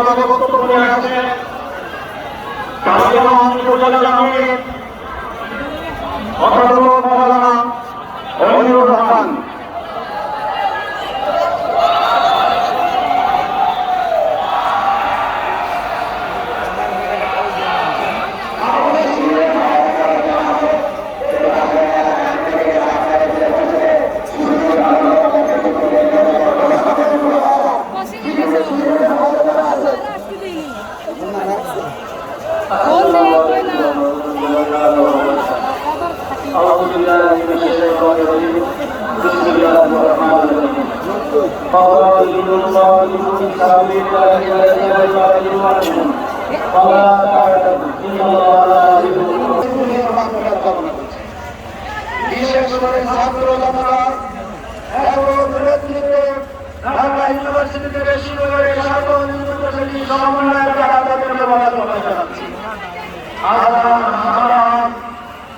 আমাদের বক্তব্য নিয়ে আসছেন অনিরুল রহমান। বিশেষ করে ছাত্র জনতা ঢাকা ইউনিভার্সিটি থেকে শুরু করে সর্বনিম্ন শ্রেণী সমন্বয়ের দ্বারা তাদের ধন্যবাদ জানাচ্ছি।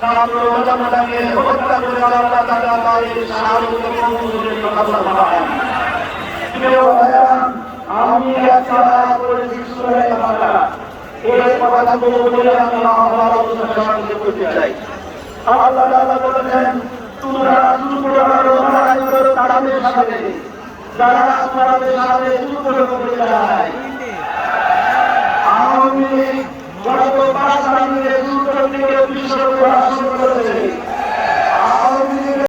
ছাত্র জনতাকে হত্যা করে আল্লাহ তাআলা তাদের সার্বভৌমত্বের কথা বলা হয়। আমি একটা পরিচিত সূরা বাকারা এই কথাগুলো বলে আমি আমার আলোচনা সংক্ষেপ করতে চাই। আল্লাহ তাআলা বলেছেন, তোমরা যুদ্ধ করো, লড়াই করো তাদের সাথে যারা তোমাদের সাথে যুদ্ধ করতে চায়।